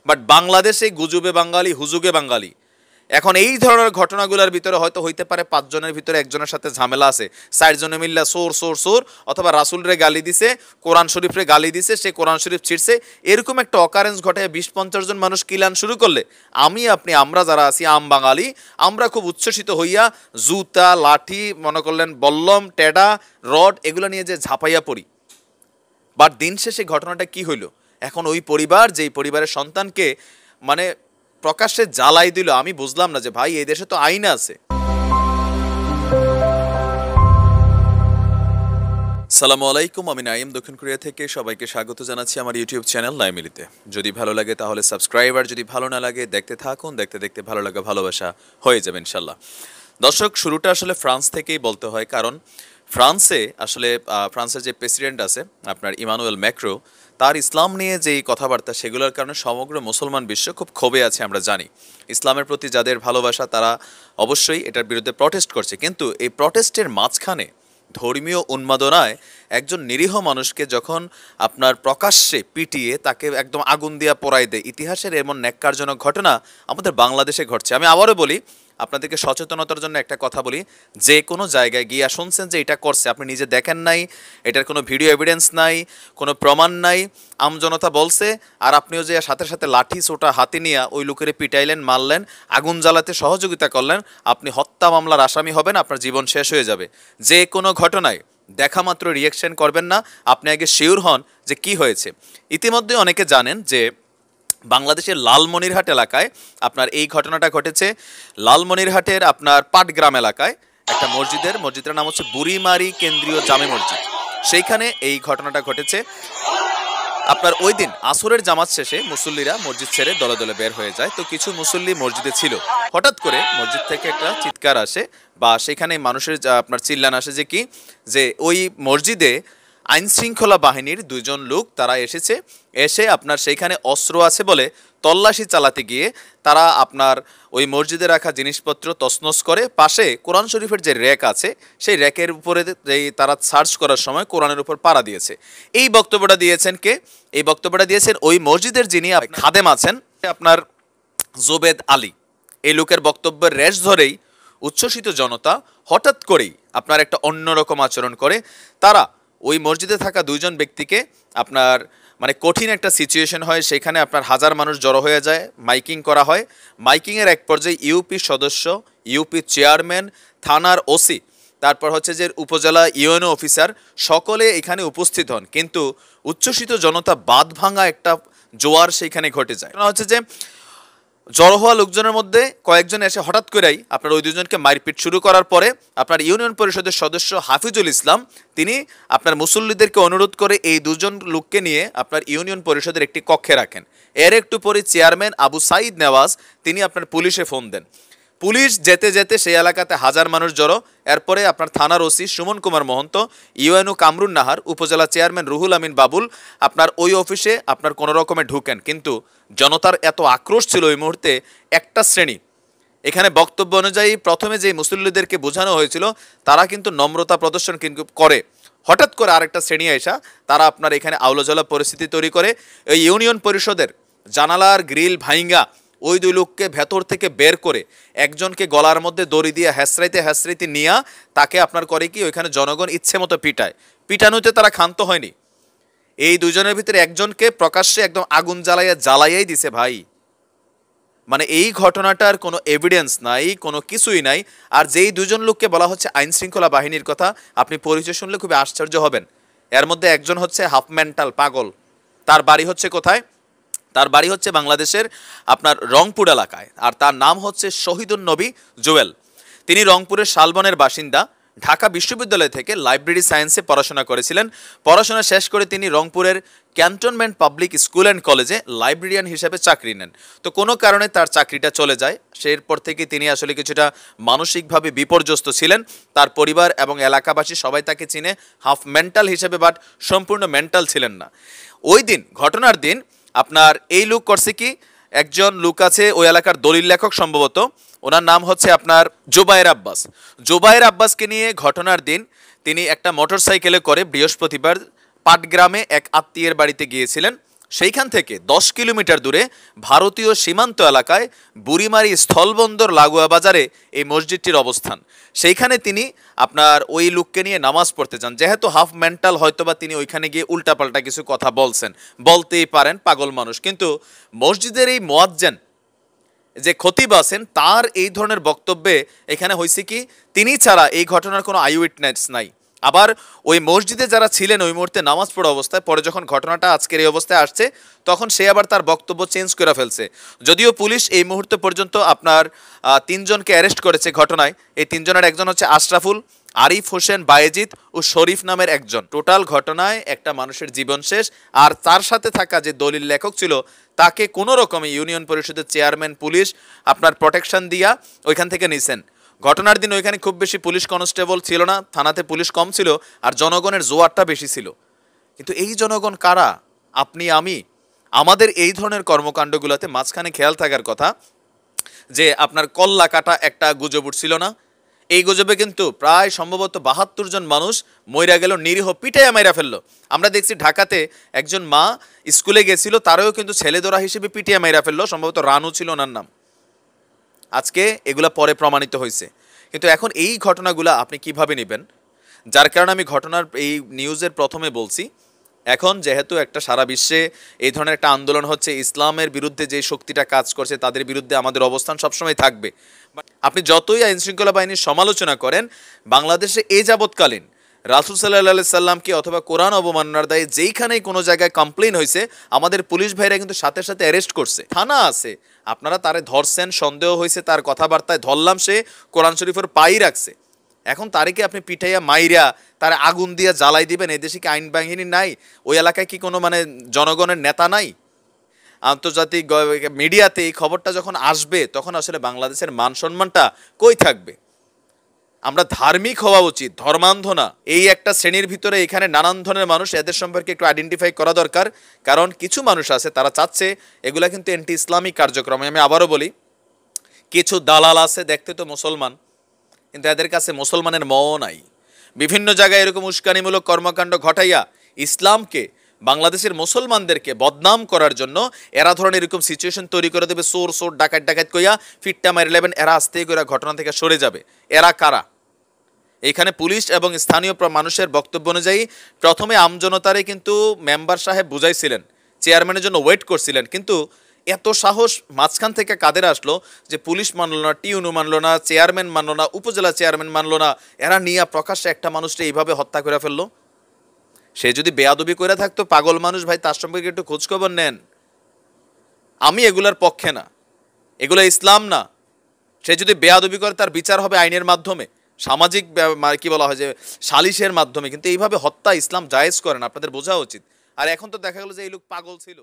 But বাংলাদেশে গুজবে বাঙালি, হুজুগে বাঙালি। এখন এই ধরনের ঘটনাগুলোর ভিতরে হয়তো হইতে পারে 5 জনের ভিতরে একজনের সাথে ঝামেলা আছে, 4 জনে মিল্লা সোর সোর সোর, অথবা রাসুলরে গালি দিছে, কোরআন শরীফরে গালি দিছে, সে কোরআন শরীফ ছিঁড়ছে, এরকম একটা অকারেন্স ঘটে 20-50 জন মানুষ কিলান শুরু করলে আমি আপনি আমরা যারা আছি আম বাঙালি আমরা খুব উচ্ছ্বসিত হইয়া জুতা লাঠি মনে করলেন বল্লম টেডা রড এগুলো নিয়ে যে ঝাঁপাইয়া পড়ি। বাট দিন শেষে ঘটনাটা কি হইল, এখন ওই পরিবার যেই পরিবারের সন্তানকে মানে প্রকাশ্যে জ্বালাই দিল, আমি বুঝলাম না যে ভাই এই দেশে তো আইন আছে। সালামু আলাইকুম, আমি নাইম দক্ষিণ কোরিয়া থেকে সবাইকে স্বাগত জানাচ্ছি আমার ইউটিউব চ্যানেল নাইমিলিতে। যদি ভালো লাগে তাহলে সাবস্ক্রাইব, আর যদি ভালো না লাগে দেখতে থাকুন, দেখতে দেখতে ভালো লাগা ভালোবাসা হয়ে যাবে ইনশাল্লাহ। দর্শক, শুরুটা আসলে ফ্রান্স থেকেই বলতে হয়, কারণ ফ্রান্সের যে প্রেসিডেন্ট আছে আপনার ইমানুয়েল ম্যাক্রো, তার ইসলাম নিয়ে যেই কথাবার্তা সেগুলোর কারণে সমগ্র মুসলমান বিশ্ব খুব ক্ষোভে আছে। আমরা জানি ইসলামের প্রতি যাদের ভালোবাসা তারা অবশ্যই এটার বিরুদ্ধে প্রটেস্ট করছে, কিন্তু এই প্রটেস্টের মাঝখানে ধর্মীয় উন্মাদনায় একজন নিরীহ মানুষকে যখন আপনার প্রকাশ্যে পিটিয়ে তাকে একদম আগুন দিয়া পোড়াই দেয়, ইতিহাসের এমন ন্যাক্কারজনক ঘটনা আমাদের বাংলাদেশে ঘটছে। আমি আবারও বলি, আপনাদেরকে সচেতনতার জন্য একটা কথা বলি, যে কোনো জায়গায় গিয়া শুনছেন যে এটা করছে, আপনি নিজে দেখেন নাই, এটার কোনো ভিডিও এভিডেন্স নাই, কোনো প্রমাণ নাই, আমজনতা বলছে, আর আপনিও যে সাথে সাথে লাঠি সোটা হাতে নিয়ে ওই লোকের পিটাইলেন, মারলেন, আগুন জ্বালাতে সহযোগিতা করলেন, আপনি হত্যা মামলার আসামি হবেন, আপনার জীবন শেষ হয়ে যাবে। যে কোনো ঘটনায় দেখা মাত্র রিয়াকশন করবেন না, আপনি আগে শিওর হন যে কি হয়েছে। ইতিমধ্যে অনেকে জানেন যে বাংলাদেশের লালমনিরহাট এলাকায় আপনার এই ঘটনাটা ঘটেছে। লালমনিরহাটের আপনার পাটগ্রাম এলাকায় একটা মসজিদের নাম হচ্ছে বুড়িমারি কেন্দ্রীয় জামে মসজিদ, সেইখানে এই ঘটনাটা ঘটেছে। আপনার ওই দিন আসরের জামাত শেষে মুসল্লিরা মসজিদ ছেড়ে দলে দলে বের হয়ে যায়, তো কিছু মুসল্লি মসজিদে ছিল, হঠাৎ করে মসজিদ থেকে একটা চিৎকার আসে বা সেখানে মানুষের আপনার চিল্লান আসে যে কি, যে ওই মসজিদে আইনশৃঙ্খলা বাহিনীর 2 জন লোক তারা এসে আপনার সেইখানে অস্ত্র আছে বলে তল্লাশি চালাতে গিয়ে তারা আপনার ওই মসজিদে রাখা জিনিসপত্র তছনছ করে, পাশে কোরআন শরীফের যে র্যাক আছে সেই র্যাকের উপরে তারা সার্চ করার সময় কোরআনের উপর পাড়া দিয়েছে। এই বক্তব্যটা দিয়েছেন কে? এই বক্তব্যটা দিয়েছেন ওই মসজিদের যিনি খাদেম আছেন আপনার জোবেদ আলী। এই লোকের বক্তব্যের রেশ ধরেই উচ্ছ্বসিত জনতা হঠাৎ করেই আপনার একটা অন্যরকম আচরণ করে। তারা ওই মসজিদে থাকা 2 জন ব্যক্তিকে আপনার মানে কঠিন একটা সিচুয়েশন হয়, সেখানে আপনার হাজার মানুষ জড়ো হয়ে যায়, মাইকিং করা হয়। মাইকিংয়ের এক পর্যায়ে ইউপি সদস্য, ইউপি চেয়ারম্যান, থানার ওসি, তারপর হচ্ছে যে উপজেলা ইউএনও অফিসার সকলে এখানে উপস্থিত হন, কিন্তু উচ্ছ্বসিত জনতা বাঁধ ভাঙা একটা জোয়ার সেইখানে ঘটে যায়। হচ্ছে যে জড়ো হওয়া লোকজনের মধ্যে কয়েকজন এসে হঠাৎ করেই আপনার ওই 2 জনকে মারপিট শুরু করার পরে আপনার ইউনিয়ন পরিষদের সদস্য হাফিজুল ইসলাম তিনি আপনার মুসল্লিদেরকে অনুরোধ করে এই 2 জন লোককে নিয়ে আপনার ইউনিয়ন পরিষদের একটি কক্ষে রাখেন। এর একটু পরে চেয়ারম্যান আবু সাইদ নেওয়াজ তিনি আপনার পুলিশে ফোন দেন। পুলিশ যেতে যেতে সেই এলাকাতে হাজার মানুষ জড়ো। এরপরে আপনার থানার ওসি সুমন কুমার মহন্ত, ইউএনও কামরুন নাহার, উপজেলা চেয়ারম্যান রুহুল আমিন বাবুল আপনার ওই অফিসে আপনার কোনো রকমে ঢুকেন, কিন্তু জনতার এত আক্রোশ ছিল ওই মুহূর্তে একটা শ্রেণী এখানে বক্তব্য অনুযায়ী প্রথমে যে মুসল্লিদেরকে বোঝানো হয়েছিল তারা কিন্তু নম্রতা প্রদর্শন কিন্তু করে, হঠাৎ করে আরেকটা শ্রেণী এসা তারা আপনার এখানে আউলজলা পরিস্থিতি তৈরি করে। এই ইউনিয়ন পরিষদের জানালার গ্রিল ভাইঙ্গা ওই 2 লোককে ভেতর থেকে বের করে একজনকে গলার মধ্যে দড়ি দিয়ে হ্যাসরাইতে নিয়ে তাকে আপনার করে কি ওইখানে জনগণ ইচ্ছে মতো পিটানোতে তারা ক্ষান্ত হয়নি। এই 2 জনের ভিতরে একজনকে প্রকাশ্যে একদম আগুন জ্বালাইয়াই দিছে ভাই। মানে এই ঘটনাটার কোনো এভিডেন্স নাই, কোনো কিছুই নাই। আর যেই 2 জন লোককে বলা হচ্ছে আইন শৃঙ্খলা বাহিনীর কথা, আপনি পরিচয় শুনলে খুবই আশ্চর্য হবেন। এর মধ্যে একজন হচ্ছে হাফ মেন্টাল পাগল, তার বাড়ি হচ্ছে কোথায়? তার বাড়ি হচ্ছে বাংলাদেশের আপনার রংপুর এলাকায়, আর তার নাম হচ্ছে শহীদুন নবী জুয়েল। তিনি রংপুরের শালবনের বাসিন্দা, ঢাকা বিশ্ববিদ্যালয় থেকে লাইব্রেরি সায়েন্সে পড়াশোনা করেছিলেন। পড়াশোনা শেষ করে তিনি রংপুরের ক্যান্টনমেন্ট পাবলিক স্কুল অ্যান্ড কলেজে লাইব্রেরিয়ান হিসেবে চাকরি নেন। তো কোনো কারণে তার চাকরিটা চলে যায়। এরপর থেকে তিনি আসলে কিছুটা মানসিকভাবে বিপর্যস্ত ছিলেন। তার পরিবার এবং এলাকাবাসী সবাই তাকে চিনে হাফ মেন্টাল হিসেবে, বাট সম্পূর্ণ মেন্টাল ছিলেন না। ওই দিন ঘটনার দিন আপনার এই লোক করছে কি, একজন লোক আছে ওই এলাকার দলিল লেখক সম্ভবত, ওনার নাম হচ্ছে আপনার জোবায়ের আব্বাসকে নিয়ে ঘটনার দিন তিনি একটা মোটরসাইকেলে করে বৃহস্পতিবার পাটগ্রামে এক আত্মীয়ের বাড়িতে গিয়েছিলেন। সেইখান থেকে 10 কিলোমিটার দূরে ভারতীয় সীমান্ত এলাকায় বুড়িমারি স্থলবন্দর লাগোয়া বাজারে এই মসজিদটির অবস্থান। সেইখানে তিনি আপনার ওই লোককে নিয়ে নামাজ পড়তে যান। যেহেতু হাফ মেন্টাল, হয়তোবা তিনি ওইখানে গিয়ে উল্টাপাল্টা কিছু কথা বলছেন, বলতেই পারেন, পাগল মানুষ। কিন্তু মসজিদের এই মুয়াজ্জিন যে খতিব আছেন, তার এই ধরনের বক্তব্যে এখানে হয়েছে কি, তিনি ছাড়া এই ঘটনার কোনো আই উইটনেস নাই। আবার ওই মসজিদে যারা ছিলেন ওই মুহূর্তে নামাজ পড়া অবস্থায়, পরে যখন ঘটনাটা আজকের এই অবস্থায় আসছে, তখন সে আবার তার বক্তব্য চেঞ্জ করে ফেলছে। যদিও পুলিশ এই মুহূর্তে পর্যন্ত আপনার 3 জনকে অ্যারেস্ট করেছে ঘটনায়। এই 3 জনের একজন হচ্ছে আশরাফুল, আরিফ হোসেন বায়েজিদ ও শরীফ নামের একজন। টোটাল ঘটনায় একটা মানুষের জীবন শেষ। আর তার সাথে থাকা যে দলিল লেখক ছিল, তাকে কোনো রকমে ইউনিয়ন পরিষদের চেয়ারম্যান পুলিশ আপনার প্রোটেকশন দিয়া ওইখান থেকে নিছেন। ঘটনার দিন ওইখানে খুব বেশি পুলিশ কনস্টেবল ছিল না, থানাতে পুলিশ কম ছিল, আর জনগণের জোয়ারটা বেশি ছিল। কিন্তু এই জনগণ কারা? আপনি, আমি। আমাদের এই ধরনের কর্মকাণ্ডগুলোতে মাঝখানে খেয়াল থাকার কথা যে আপনার কল্লা কাটা একটা গুজব উঠছিল না? এই গুজবে কিন্তু প্রায় সম্ভবত 72 জন মানুষ মইরা গেল, নিরীহ, পিটাইয়া মাইরা ফেললো। আমরা দেখছি ঢাকাতে একজন মা স্কুলে গেছিল, তারও কিন্তু ছেলেদোরা হিসেবে পিটিয়া মাইরা ফেললো, সম্ভবত রানু ছিল ওনার নাম। আজকে এগুলা পরে প্রমাণিত হয়েছে। কিন্তু এখন এই ঘটনাগুলো আপনি কিভাবে নেবেন? যার কারণে আমি ঘটনার এই নিউজের প্রথমে বলছি, এখন যেহেতু একটা সারা বিশ্বে এই ধরনের একটা আন্দোলন হচ্ছে, ইসলামের বিরুদ্ধে যে শক্তিটা কাজ করছে তাদের বিরুদ্ধে আমাদের অবস্থান সবসময় থাকবে। আপনি যতই আইন শৃঙ্খলা বাহিনীর সমালোচনা করেন, বাংলাদেশে এই যাবৎকালীন রাসূল সাল্লাল্লাহু সাল্লামকে অথবা কোরআন অবমাননার দায়ে যেইখানেই কোনো জায়গায় কমপ্লেন হয়েছে, আমাদের পুলিশ ভাইরা কিন্তু সাথে সাথে অ্যারেস্ট করছে। থানা আছে, আপনারা তারে ধরছেন, সন্দেহ হয়েছে, তার কথাবার্তায় ধরলাম সে কোরআন শরীফের পাই রাখছে। এখন তারিখে আপনি পিঠাইয়া মাইরা তার আগুন দিয়া জ্বালাই দিবেন? এদেশে কি আইন বাহিনী নাই? ওই এলাকায় কি কোনো জনগণের নেতা নাই? আন্তর্জাতিক মিডিয়াতে এই খবরটা যখন আসবে, তখন আসলে বাংলাদেশের মান সম্মানটা কই থাকবে? আমরা ধার্মিক হওয়া উচিত, ধর্মান্ধ না। এই একটা শ্রেণীর ভিতরে এখানে নানান ধরনের মানুষ, এদের সম্পর্কে একটু আইডেন্টিফাই করা দরকার। কারণ কিছু মানুষ আছে তারা চাচ্ছে এগুলা কিন্তু অ্যান্টি ইসলামিক কার্যক্রম। আমি আবারও বলি, কিছু দালাল আছে, দেখতে তো মুসলমান, কিন্তু এদের কাছে মুসলমানের মও নাই। বিভিন্ন জায়গায় এরকম উস্কানিমূলক কর্মকাণ্ড ঘটাইয়া ইসলামকে, বাংলাদেশের মুসলমানদেরকে বদনাম করার জন্য এরা ধরনের এরকম সিচুয়েশন তৈরি করে দেবে। সোর সোর ডাকাত ডাকাত কইয়া ফিটটা মারি লেবেন, এরা আস্তে করে ঘটনা থেকে সরে যাবে। এরা কারা? এখানে পুলিশ এবং স্থানীয় মানুষের বক্তব্য অনুযায়ী প্রথমে আমজনতারে কিন্তু মেম্বার সাহেব বুঝাইছিলেন, চেয়ারম্যানের জন্য ওয়েট করছিলেন। কিন্তু এত সাহস মাঝখান থেকে কাদের আসলো যে পুলিশ মানলো না, টিউনু মানলো না, চেয়ারম্যান মানলো না, উপজেলা চেয়ারম্যান মানলো না, এরা নিয়ে প্রকাশ্যে একটা মানুষকে এইভাবে হত্যা করে ফেললো? সে যদি বেয়াদবি করে থাকতো, পাগল মানুষ ভাই, তার সম্পর্কে একটু খোঁজখবর নেন। আমি এগুলার পক্ষে না, এগুলো ইসলাম না। সে যদি বেয়াদবি করে, তার বিচার হবে আইনের মাধ্যমে, সামাজিক কি বলা হয় যে সালিশের মাধ্যমে। কিন্তু এইভাবে হত্যা ইসলাম জায়েজ করেন, আপনাদের বোঝা উচিত। আর এখন তো দেখা গেল যে এই লোক পাগল ছিল।